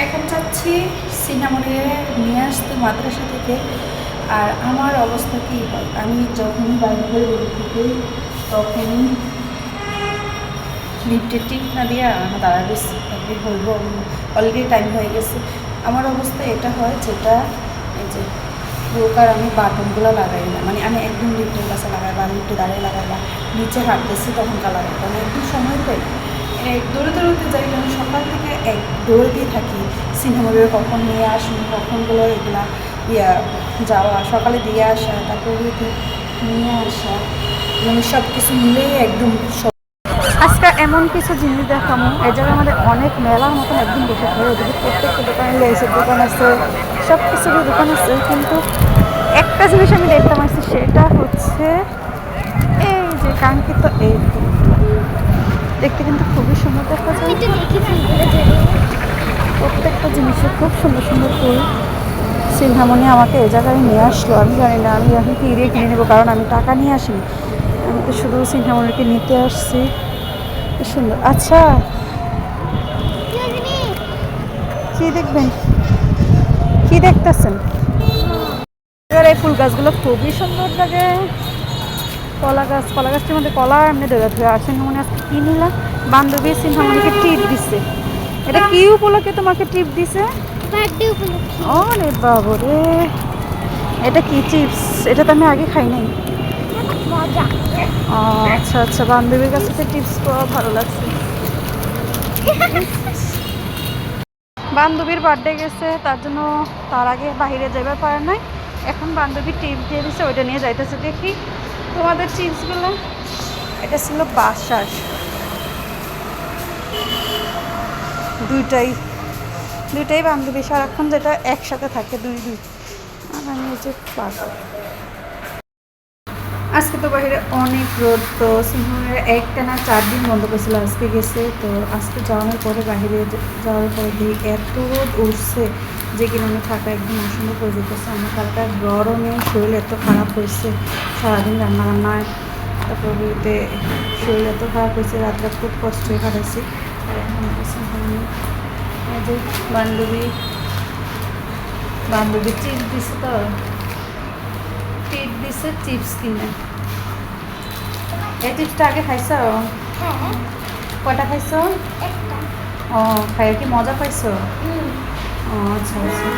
এখন যাচ্ছি সিনেমারে নিয়ে আসতে মাদ্রাসা থেকে। আর আমার অবস্থা কী হয়, আমি যখনই বাইরে হয়ে বের থেকে তখনই লিফটে টিপ না দিয়ে আমার দাঁড়াবে হইব, অলরেডি টাইম হয়ে গেছে। আমার অবস্থা এটা হয় যেটা এই যে প্রকার আমি বাটনগুলো লাগাই না, মানে আমি একদম লিফটের কাছে লাগাই বা লিফটে দাঁড়িয়ে লাগাই বা নিচে হাঁটতেছি তখনকার লাগাই, কারণ একদম সময় পাই না। দৌড়ে দৌড়তে যাই, আমি সকাল থেকে দৌড়েতেই থাকি। সিনেমাগুলো কখন নিয়ে আসুন, কখনগুলো এগুলা যাওয়া, সকালে দিয়ে আসা, তারপরে নিয়ে আসা, মানে সব কিছু মিলেই একদম আজকে এমন কিছু জিনিস দেখামো। এই জায়গায় আমাদের অনেক মেলার মতন একদিন বসে থাকে, ওদিকে প্রত্যেকটা দোকানে লেসের দোকান আছে, সব কিছুরই দোকান আছে, কিন্তু একটা জিনিস আমি দেখতে পাচ্ছি, সেটা হচ্ছে এই যে কাঙ্ক্ষিত এই ফুল। দেখতে কিন্তু খুবই সুন্দর দেখা যায়, প্রত্যেকটা জিনিসে খুব সুন্দর সুন্দর ফুল। সিনহামনি আমাকে এই জায়গায় নিয়ে আসলো, আমি জানি না আমি এখন কি দিয়ে কিনে নেবো, কারণ আমি টাকা নিয়ে আসিনি, আমি তো শুধু সিনহামনিকে নিতে আসছি। কি সুন্দর। আচ্ছা, কি দেখবেন, কি দেখতেছেন? এবার এই ফুল গাছগুলো খুবই সুন্দর লাগে। কলা গাছ, কলা গাছটির মধ্যে কলা এমনি ধরে ধরে আর সিনহামনি আজকে কি নিলাম, বান্ধবী সিনহামনিকে টিপ দিচ্ছে। এটা কি উপলক্ষে তোমাকে টিপ দিছে? ওরে বাবা রে, এটা কি চিপস? এটা তো আমি আগে খাই নাই। আচ্ছা আচ্ছা, বান্ধবীর কাছে তো টিপস পাওয়া ভালো লাগছে। বান্ধবীর বার্থডে গেছে, তার জন্য তার আগে বাইরে যাবার পারে নাই। এখন বান্ধবী টিপস দিয়ে দিচ্ছে, ওইটা নিয়ে যাইতেছে। দেখি তোমাদের চিপসগুলো। এটা ছিল বাসার, দুইটাই দুইটাই বান্ধবী সারাক্ষণ যেটা একসাথে থাকে, দুই দুই। আর আমি এই যে বাসার। আজকে তো বাইরে অনেক রোদ, তো সিংহের একটানা 4 দিন বন্ধ করেছিল, আজকে গেছে। তো আজকে যাওয়ার পরে বাইরে যাওয়ার পরে দিয়ে এত রোদ উঠছে যে কিনা আমি থাকা একদম অসম্ভব করে যেতেছে। আমার কালকার গরমে শরীর এত খারাপ হয়েছে, সারাদিন রান্না বান্নায়, তারপরে শরীর এত খারাপ হয়েছে, রাত্রে খুব কষ্টই কাটাইছি। আর এখন যে বান্ধবী চিপস দিছে, তো টিপ দিছে চিপস কিনে। এই চিপসটা আগে খাইছো? কয়টা খাইছো? ও, খাইয়ে কি মজা পাইছো? ও আচ্ছা আচ্ছা।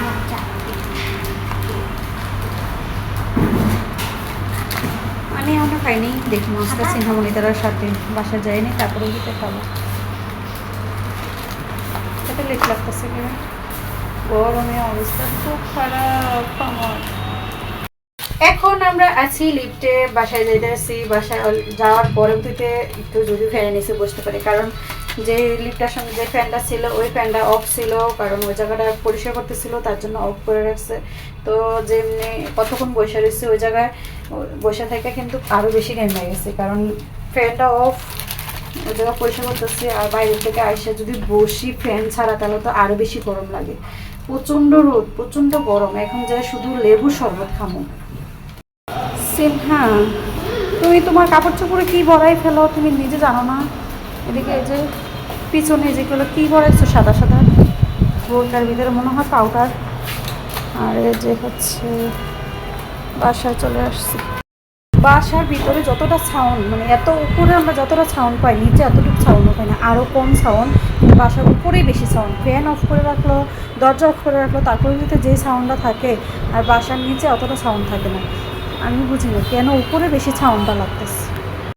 আমি এখনো খাইনি, দেখি মাছটা সিনহামনি তারার সাথে বাসা যায়নি, তারপরে দিতে খাবো। এটা লেট লাগতেছে, গরমে অবস্থা খুব খারাপ আমার। এখন আমরা আছি লিফটে, বাসায় যাইতেছি। বাসায় যাওয়ার পরবর্তীতে একটু যদি ফ্যানে নিচে বসতে পারি, কারণ যে লিফটার সঙ্গে যে ফ্যানটা ছিল ওই ফ্যানটা অফ ছিল, কারণ ওই জায়গাটা পরিষ্কার করতেছিল, তার জন্য অফ করে রাখছে। তো যেমনি কতক্ষণ বসে রয়েছে ওই জায়গায়, বসে থেকে কিন্তু আরও বেশি ঘেমে গেছে, কারণ ফ্যানটা অফ, ওই জায়গা পরিষ্কার করতেছি। আর বাইরে থেকে আইসে যদি বসি ফ্যান ছাড়া, তাহলে তো আরও বেশি গরম লাগে। প্রচণ্ড রোদ, প্রচণ্ড গরম। এখন যায় শুধু লেবু শরবত খামো। হ্যাঁ, তুমি তোমার কাপড় চোপড়ে কী ভরাই ফেলো তুমি নিজে জানো না। এদিকে এই যে পিছনে যেগুলো কী ভরাইছো সাদা সাদা, বোরকার ভিতরে মনে হয় পাউডার। আর এই যে হচ্ছে বাসায় চলে আসছি। বাসার ভিতরে যতটা সাউন্ড, মানে এত উপরে আমরা যতটা সাউন্ড পাই, নিচে এতটুকু সাউন্ডও পাই না, আরও কম সাউন্ড। কিন্তু বাসার উপরেই বেশি সাউন্ড। ফ্যান অফ করে রাখলো, দরজা অফ করে রাখলো, তারপরে যদি যেই সাউন্ডটা থাকে, আর বাসার নিচে অতটা সাউন্ড থাকে না। আমি বুঝি না কেন উপরে বেশি সাউন্ডটা লাগতেছে।